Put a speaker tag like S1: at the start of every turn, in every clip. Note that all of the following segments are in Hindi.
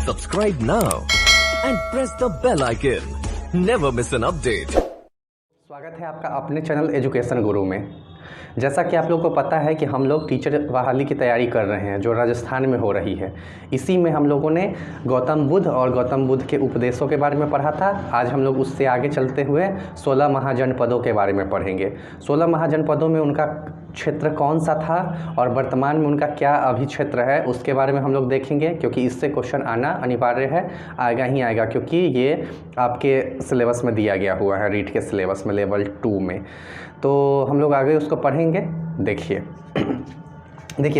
S1: Subscribe now and press the bell icon. Never miss an update.
S2: स्वागत है आपका अपने चैनल एजुकेशन गुरु में। जैसा कि आप लोग को पता है कि हम लोग टीचर बहाली की तैयारी कर रहे हैं जो राजस्थान में हो रही है। इसी में हम लोगों ने गौतम बुद्ध और गौतम बुद्ध के उपदेशों के बारे में पढ़ा था। आज हम लोग उससे आगे चलते हुए 16 महाजनपदों के बारे में पढ़ेंगे। 16 महाजनपदों में उनका क्षेत्र कौन सा था और वर्तमान में उनका क्या अभी क्षेत्र है उसके बारे में हम लोग देखेंगे, क्योंकि इससे क्वेश्चन आना अनिवार्य है, आएगा ही आएगा, क्योंकि ये आपके सिलेबस में दिया गया हुआ है, रीट के सिलेबस में लेवल 2 में। तो हम लोग आगे उसको पढ़ेंगे। देखिए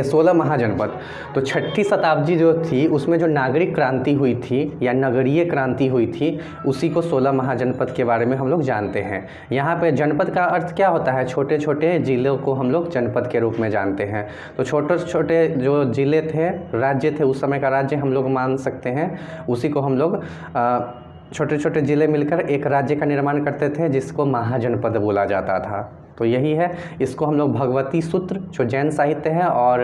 S2: 16 महाजनपद। तो 6ठी शताब्दी जो थी उसमें जो नागरिक क्रांति हुई थी या नगरीय क्रांति हुई थी उसी को 16 महाजनपद के बारे में हम लोग जानते हैं। यहाँ पे जनपद का अर्थ क्या होता है? छोटे छोटे ज़िलों को हम लोग जनपद के रूप में जानते हैं। तो छोटे छोटे जो ज़िले थे, राज्य थे, उस समय का राज्य हम लोग मान सकते हैं, उसी को हम लोग छोटे छोटे ज़िले मिलकर एक राज्य का निर्माण करते थे जिसको महाजनपद बोला जाता था। तो यही है, इसको हम लोग भगवती सूत्र जो जैन साहित्य है और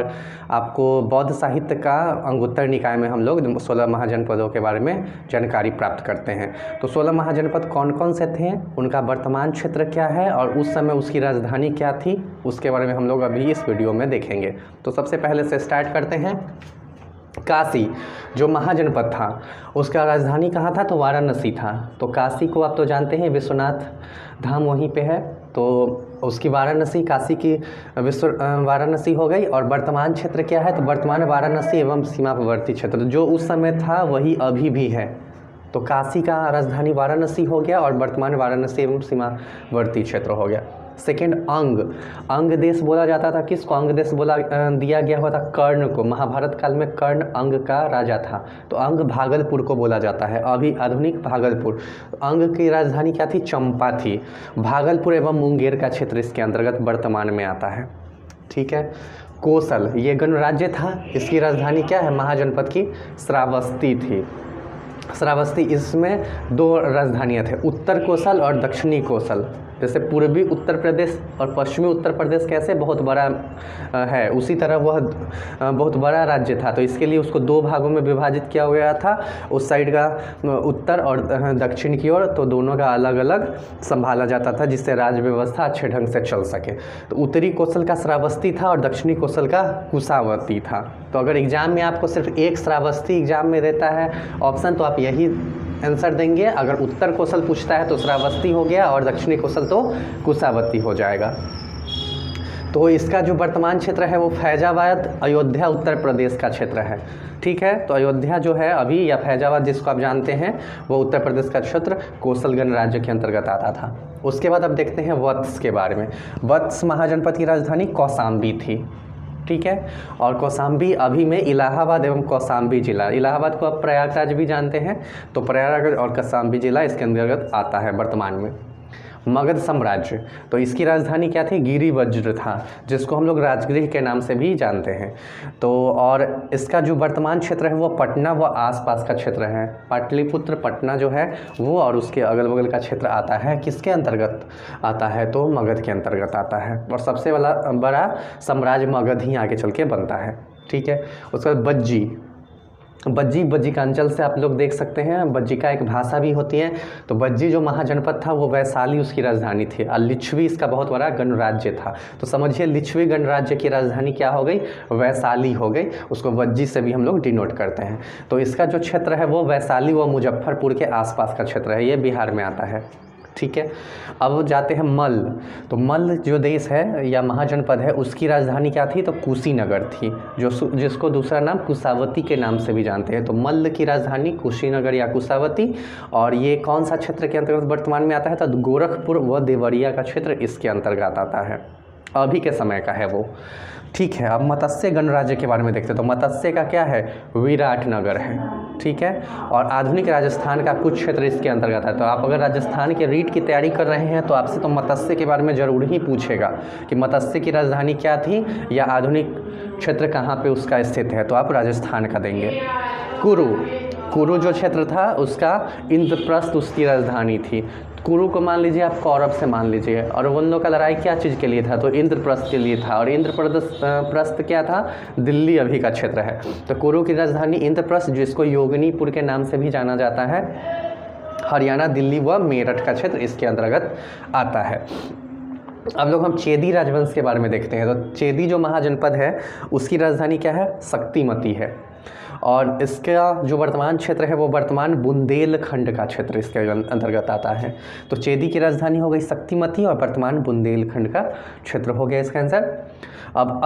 S2: आपको बौद्ध साहित्य का अंगुत्तर निकाय में हम लोग 16 महाजनपदों के बारे में जानकारी प्राप्त करते हैं। तो 16 महाजनपद कौन कौन से थे, उनका वर्तमान क्षेत्र क्या है और उस समय उसकी राजधानी क्या थी, उसके बारे में हम लोग अभी इस वीडियो में देखेंगे। तो सबसे पहले से स्टार्ट करते हैं। काशी जो महाजनपद था उसका राजधानी कहाँ था? तो वाराणसी था। तो काशी को आप तो जानते हैं विश्वनाथ धाम वहीं पे है, तो उसकी वाराणसी, काशी की वाराणसी हो गई। और वर्तमान क्षेत्र क्या है? तो वर्तमान वाराणसी एवं सीमावर्ती क्षेत्र जो उस समय था वही अभी भी है। तो काशी का राजधानी वाराणसी हो गया और वर्तमान वाराणसी एवं सीमावर्ती क्षेत्र हो गया। सेकेंड, अंग देश बोला जाता था। किसको अंग देश बोला दिया गया हुआ था? कर्ण को। महाभारत काल में कर्ण अंग का राजा था। तो अंग भागलपुर को बोला जाता है, अभी आधुनिक भागलपुर। अंग की राजधानी क्या थी? चंपा थी। भागलपुर एवं मुंगेर का क्षेत्र इसके अंतर्गत वर्तमान में आता है। ठीक है। कोसल ये गणराज्य था, इसकी राजधानी क्या है? महाजनपद की श्रावस्ती थी। श्रावस्ती, इसमें 2 राजधानियाँ थे, उत्तर कोसल और दक्षिणी कोसल। जैसे पूर्वी उत्तर प्रदेश और पश्चिमी उत्तर प्रदेश कैसे बहुत बड़ा है, उसी तरह वह बहुत बड़ा राज्य था। तो इसके लिए उसको 2 भागों में विभाजित किया गया था, उस साइड का उत्तर और दक्षिण की ओर। तो दोनों का अलग अलग संभाला जाता था जिससे राज्य व्यवस्था अच्छे ढंग से चल सके। तो उत्तरी कौशल का श्रावस्ती था और दक्षिणी कौशल का कुशावती था। तो अगर एग्जाम में आपको सिर्फ एक श्रावस्ती एग्जाम में देता है ऑप्शन तो आप यही आंसर देंगे। अगर उत्तर कौशल पूछता है तो श्रावस्ती हो गया और दक्षिणी कौशल तो कुशावती हो जाएगा। तो इसका जो वर्तमान क्षेत्र है वो फैजाबाद, अयोध्या, उत्तर प्रदेश का क्षेत्र है। ठीक है। तो अयोध्या जो है अभी, या फैजाबाद जिसको आप जानते हैं, वो उत्तर प्रदेश का क्षेत्र कोसल गणराज्य के अंतर्गत आता था। उसके बाद अब देखते हैं वत्स के बारे में। वत्स महाजनपद की राजधानी कौशाम्बी थी। ठीक है। और कौशाम्बी अभी में इलाहाबाद एवं कौशाम्बी जिला, इलाहाबाद को आप प्रयागराज भी जानते हैं, तो प्रयागराज और कौशाम्बी जिला इसके अंतर्गत आता है वर्तमान में। मगध साम्राज्य, तो इसकी राजधानी क्या थी? गिरिवज्र था, जिसको हम लोग राजगृह के नाम से भी जानते हैं। तो और इसका जो वर्तमान क्षेत्र है वो पटना व आसपास का क्षेत्र है। पाटलिपुत्र, पटना जो है वो और उसके अगल बगल का क्षेत्र आता है। किसके अंतर्गत आता है? तो मगध के अंतर्गत आता है। और सबसे बड़ा साम्राज्य मगध ही आगे चल के बनता है। ठीक है। उसके बाद बज्जिकांचल से आप लोग देख सकते हैं, बज्जिका एक भाषा भी होती है। तो बज्जी जो महाजनपद था वो वैशाली उसकी राजधानी थी और लिच्छवी इसका बहुत बड़ा गणराज्य था। तो समझिए लिच्छवी गणराज्य की राजधानी क्या हो गई? वैशाली हो गई। उसको बज्जी से भी हम लोग डिनोट करते हैं। तो इसका जो क्षेत्र है वो वैशाली व मुजफ्फरपुर के आसपास का क्षेत्र है, ये बिहार में आता है। ठीक है। अब जाते हैं मल्ल। तो मल्ल जो देश है या महाजनपद है उसकी राजधानी क्या थी? तो कुशीनगर थी, जिसको दूसरा नाम कुशावती के नाम से भी जानते हैं। तो मल्ल की राजधानी कुशीनगर या कुशावती। और ये कौन सा क्षेत्र के अंतर्गत वर्तमान में आता है? तो गोरखपुर व देवरिया का क्षेत्र इसके अंतर्गत आता है, अभी के समय का है वो। ठीक है। अब मत्स्य गणराज्य के बारे में देखते हैं। तो मत्स्य का क्या है? विराटनगर है। ठीक है। और आधुनिक राजस्थान का कुछ क्षेत्र इसके अंतर्गत है। तो आप अगर राजस्थान के रीट की तैयारी कर रहे हैं तो आपसे तो मत्स्य के बारे में ज़रूर ही पूछेगा कि मत्स्य की राजधानी क्या थी या आधुनिक क्षेत्र कहाँ पे उसका स्थित है, तो आप राजस्थान का देंगे। कुरु जो क्षेत्र था उसका इंद्रप्रस्थ उसकी राजधानी थी। कुरु को मान लीजिए आप कौरव से मान लीजिए, और उन लोग का लड़ाई क्या चीज़ के लिए था, तो इंद्रप्रस्थ के लिए था, और इंद्रप्रस्थ क्या था, दिल्ली अभी का क्षेत्र है। तो कुरु की राजधानी इंद्रप्रस्थ, जिसको योगिनीपुर के नाम से भी जाना जाता है, हरियाणा, दिल्ली व मेरठ का क्षेत्र इसके अंतर्गत आता है। अब लोग हम चेदी राजवंश के बारे में देखते हैं। तो चेदी जो महाजनपद है उसकी राजधानी क्या है, शक्तिमती है, और इसका जो वर्तमान क्षेत्र है वो वर्तमान बुंदेलखंड का क्षेत्र इसके अंतर्गत आता है। तो चेदी की राजधानी हो गई शक्तिमती और वर्तमान बुंदेलखंड का क्षेत्र हो गया इसका आंसर। अब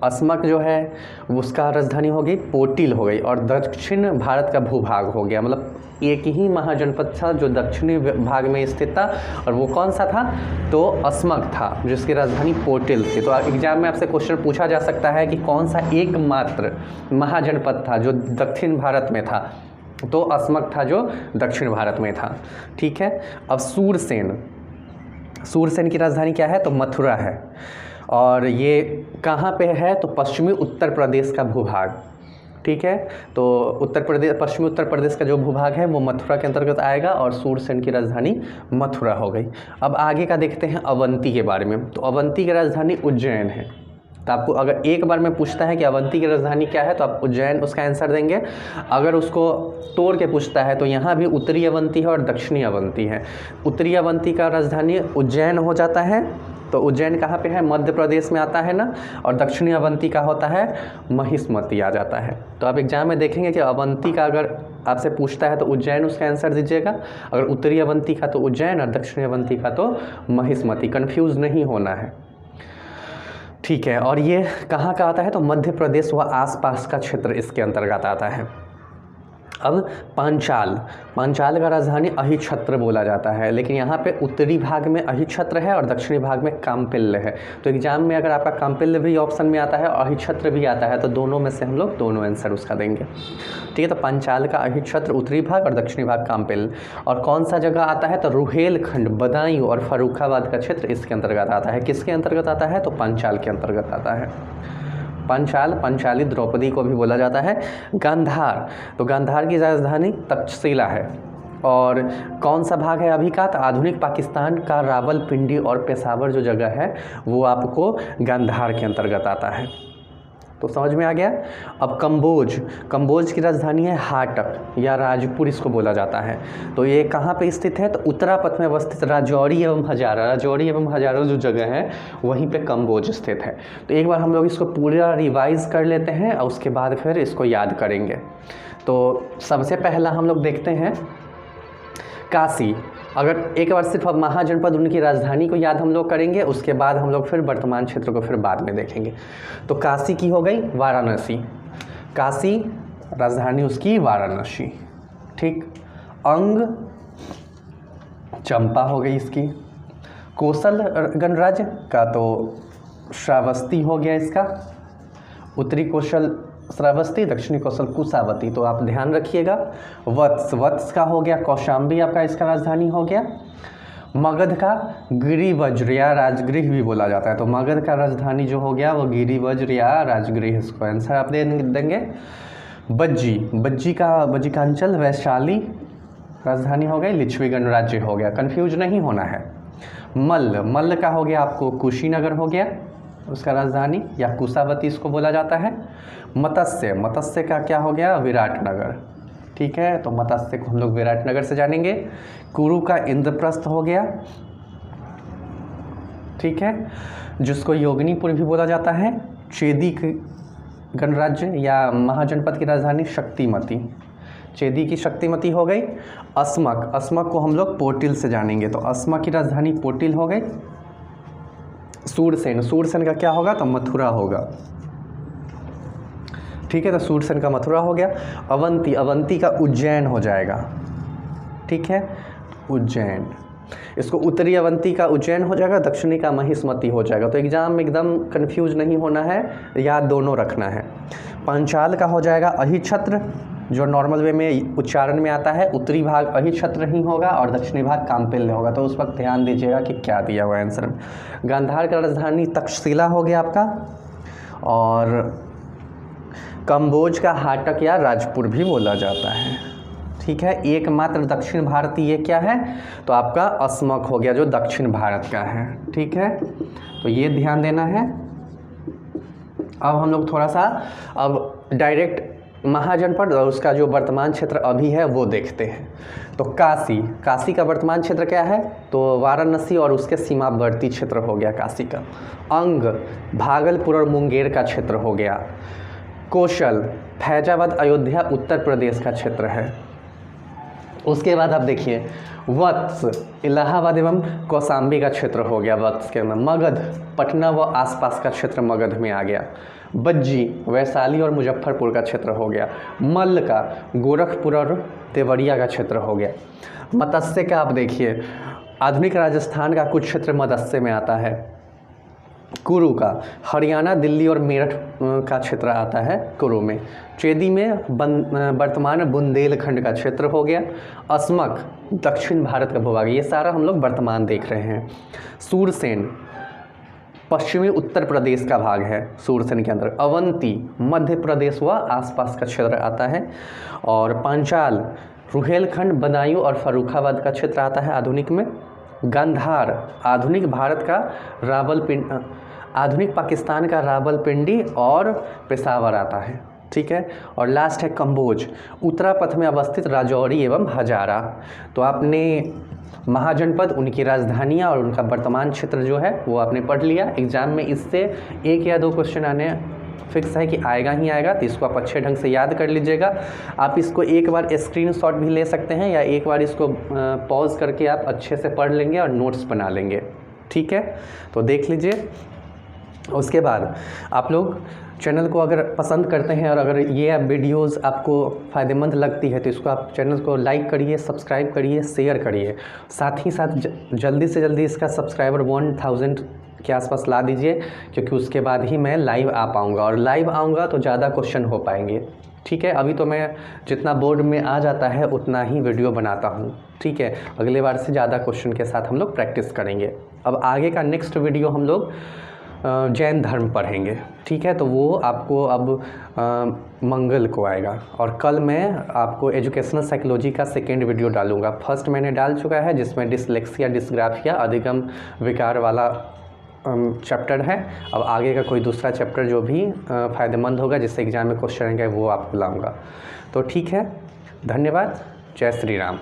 S2: अस्मक जो है उसका राजधानी हो गई पोटिल हो गई, और दक्षिण भारत का भूभाग हो गया, मतलब एक ही महाजनपद था जो दक्षिणी भाग में स्थित था, और वो कौन सा था, तो अस्मक था, जिसकी राजधानी पोटिल थी। तो एग्जाम में आपसे क्वेश्चन पूछा जा सकता है कि कौन सा एकमात्र महाजनपद था जो दक्षिण भारत में था, तो अस्मक था जो दक्षिण भारत में था। ठीक है। अब सूरसेन की राजधानी क्या है, तो मथुरा है, और ये कहाँ पे है, तो पश्चिमी उत्तर प्रदेश का भूभाग। ठीक है। तो पश्चिमी उत्तर प्रदेश का जो भूभाग है वो मथुरा के अंतर्गत आएगा, और सूरसेन की राजधानी मथुरा हो गई। अब आगे का देखते हैं अवंती के बारे में। तो अवंती की राजधानी उज्जैन है। तो आपको अगर एक बार में पूछता है कि अवंती की राजधानी क्या है, तो आप उज्जैन उसका आंसर देंगे। अगर उसको तोड़ के पूछता है तो यहाँ भी उत्तरी अवंती है और दक्षिणी अवंती है। उत्तरी अवंती का राजधानी उज्जैन हो जाता है, तो उज्जैन कहाँ पे है, मध्य प्रदेश में आता है ना, और दक्षिणी अवंती का होता है महिष्मती आ जाता है। तो आप एग्जाम में देखेंगे कि अवंती का अगर आपसे पूछता है तो उज्जैन उसका आंसर दीजिएगा, अगर उत्तरी अवंती का तो उज्जैन, और दक्षिणी अवंती का तो महिष्मती, कन्फ्यूज़ नहीं होना है। ठीक है। और ये कहाँ का आता है, तो मध्य प्रदेश व आसपास का क्षेत्र इसके अंतर्गत आता है। अब पांचाल का राजधानी अहिछत्र बोला जाता है, लेकिन यहाँ पे उत्तरी भाग में अहिछत्र है और दक्षिणी भाग में काम्पिल्य है। तो एग्जाम में अगर आपका काम्पिल्य भी ऑप्शन में आता है और अहिछत्र भी आता है, तो दोनों में से हम लोग दोनों आंसर उसका देंगे। ठीक है। तो पांचाल का अहिछत्र उत्तरी भाग और दक्षिणी भाग काम्पिल्य। और कौन सा जगह आता है, तो रुहेलखंड, बदायूं और फर्रुखाबाद का क्षेत्र इसके अंतर्गत आता है। किसके अंतर्गत आता है, तो पांचाल के अंतर्गत आता है। पंचाली द्रौपदी को भी बोला जाता है। गांधार, तो गांधार की राजधानी तक्षशिला है, और कौन सा भाग है अभी का, तो आधुनिक पाकिस्तान का रावलपिंडी और पेशावर जो जगह है वो आपको गांधार के अंतर्गत आता है। तो समझ में आ गया। अब कंबोज की राजधानी है हाटक या राजपुर इसको बोला जाता है। तो ये कहाँ पे स्थित है, तो उत्तरापथ में अवस्थित राजौरी एवं हजारा जो जगह है वहीं पे कंबोज स्थित है। तो एक बार हम लोग इसको पूरा रिवाइज कर लेते हैं और उसके बाद फिर इसको याद करेंगे। तो सबसे पहला हम लोग देखते हैं काशी। अगर एक बार सिर्फ अब महाजनपद उनकी राजधानी को याद हम लोग करेंगे, उसके बाद हम लोग फिर वर्तमान क्षेत्र को फिर बाद में देखेंगे। तो काशी की हो गई वाराणसी, काशी राजधानी उसकी वाराणसी। ठीक। अंग चंपा हो गई इसकी। कौशल गणराज्य का तो श्रावस्ती हो गया इसका, उत्तरी कौशल श्रावस्ती, दक्षिणी कौशल कुशावती। तो आप ध्यान रखिएगा। वत्स का हो गया कौशाम्बी आपका इसका राजधानी हो गया। मगध का गिरिवज्र या राजगृह भी बोला जाता है। तो मगध का राजधानी जो हो गया वो गिरिवज्र या राजगृह, इसको आंसर आप देंगे। बज्जी का अंचल वैशाली राजधानी हो गई, लिच्छवी गणराज्य हो गया, कंफ्यूज नहीं होना है। मल्ल का हो गया आपको कुशीनगर हो गया उसका राजधानी, या कुशावती इसको बोला जाता है। मत्स्य का क्या हो गया, विराटनगर। ठीक है। तो मत्स्य को हम लोग विराटनगर से जानेंगे। कुरु का इंद्रप्रस्थ हो गया। ठीक है, जिसको योगिनीपुर भी बोला जाता है। चेदी गणराज्य या महाजनपद की राजधानी शक्तिमती, चेदी की शक्तिमती हो गई। अस्मक को हम लोग पोटिल से जानेंगे। तो अस्मक की राजधानी पोटिल हो गई। सूरसेन का क्या होगा, तो मथुरा होगा। ठीक है। तो सूरसेन का मथुरा हो गया। अवंती का उज्जैन हो जाएगा। ठीक है, उज्जैन, इसको उत्तरी अवंती का उज्जैन हो जाएगा, दक्षिणी का महिष्मती हो जाएगा। तो एग्जाम में एकदम कंफ्यूज नहीं होना है, याद दोनों रखना है। पांचाल का हो जाएगा अहिछत्र, जो नॉर्मल वे में उच्चारण में आता है। उत्तरी भाग अहिछत्र ही होगा और दक्षिणी भाग काम्पिल्य होगा। तो उस वक्त ध्यान दीजिएगा कि क्या दिया हुआ आंसर। गांधार का राजधानी तक्षशिला हो गया आपका, और कंबोज का हाटक या राजपुर भी बोला जाता है। ठीक है। एकमात्र दक्षिण भारतीय ये क्या है, तो आपका अस्मक हो गया जो दक्षिण भारत का है। ठीक है, तो ये ध्यान देना है। अब हम लोग थोड़ा सा अब डायरेक्ट महाजनपद और उसका जो वर्तमान क्षेत्र अभी है वो देखते हैं। तो काशी, काशी का वर्तमान क्षेत्र क्या है, तो वाराणसी और उसके सीमावर्ती क्षेत्र हो गया काशी का। अंग भागलपुर और मुंगेर का क्षेत्र हो गया। कौशल फैजाबाद अयोध्या उत्तर प्रदेश का क्षेत्र है। उसके बाद आप देखिए वत्स इलाहाबाद एवं कौशाम्बी का क्षेत्र हो गया वत्स के अंदर। मगध पटना व आसपास का क्षेत्र मगध में आ गया। बज्जी वैशाली और मुजफ्फरपुर का क्षेत्र हो गया। मल्ल का गोरखपुर और देवरिया का क्षेत्र हो गया। मत्स्य का आप देखिए आधुनिक राजस्थान का कुछ क्षेत्र मत्स्य में आता है। कुरु का हरियाणा दिल्ली और मेरठ का क्षेत्र आता है कुरु में। चेदी में वर्तमान बुंदेलखंड का क्षेत्र हो गया। अस्मक दक्षिण भारत का भूभाग, ये सारा हम लोग वर्तमान देख रहे हैं। सूरसेन पश्चिमी उत्तर प्रदेश का भाग है सूरसेन के अंदर। अवंती मध्य प्रदेश व आसपास का क्षेत्र आता है। और पांचाल रुहेलखंड बदायूं और फर्रुखाबाद का क्षेत्र आता है आधुनिक में। गांधार आधुनिक भारत का रावलपिंडी, आधुनिक पाकिस्तान का रावलपिंडी और पेशावर आता है। ठीक है, और लास्ट है कंबोज उत्तरापथ में अवस्थित राजौरी एवं हजारा। तो आपने महाजनपद, उनकी राजधानियाँ और उनका वर्तमान क्षेत्र जो है वो आपने पढ़ लिया। एग्जाम में इससे 1 या 2 क्वेश्चन आने फिक्स है कि आएगा ही आएगा, तो इसको आप अच्छे ढंग से याद कर लीजिएगा। आप इसको एक बार स्क्रीनशॉट भी ले सकते हैं या एक बार इसको पॉज करके आप अच्छे से पढ़ लेंगे और नोट्स बना लेंगे। ठीक है, तो देख लीजिए। उसके बाद आप लोग चैनल को अगर पसंद करते हैं और अगर ये वीडियोस आपको फ़ायदेमंद लगती है तो इसको आप चैनल को लाइक करिए, सब्सक्राइब करिए, शेयर करिए। साथ ही साथ जल्दी से जल्दी इसका सब्सक्राइबर 1000 के आसपास ला दीजिए, क्योंकि उसके बाद ही मैं लाइव आ पाऊँगा और लाइव आऊँगा तो ज़्यादा क्वेश्चन हो पाएंगे। ठीक है, अभी तो मैं जितना बोर्ड में आ जाता है उतना ही वीडियो बनाता हूँ। ठीक है, अगले बार से ज़्यादा क्वेश्चन के साथ हम लोग प्रैक्टिस करेंगे। अब आगे का नेक्स्ट वीडियो हम लोग जैन धर्म पढ़ेंगे। ठीक है, तो वो आपको अब मंगल को आएगा और कल मैं आपको एजुकेशनल साइकोलॉजी का सेकेंड वीडियो डालूंगा। फर्स्ट मैंने डाल चुका है जिसमें डिसलेक्सिया डिस्ग्राफिया अधिगम विकार वाला चैप्टर है। अब आगे का कोई दूसरा चैप्टर जो भी फ़ायदेमंद होगा जिससे एग्जाम में क्वेश्चन आएंगे वो आपको लाऊंगा। तो ठीक है, धन्यवाद। जय श्री राम।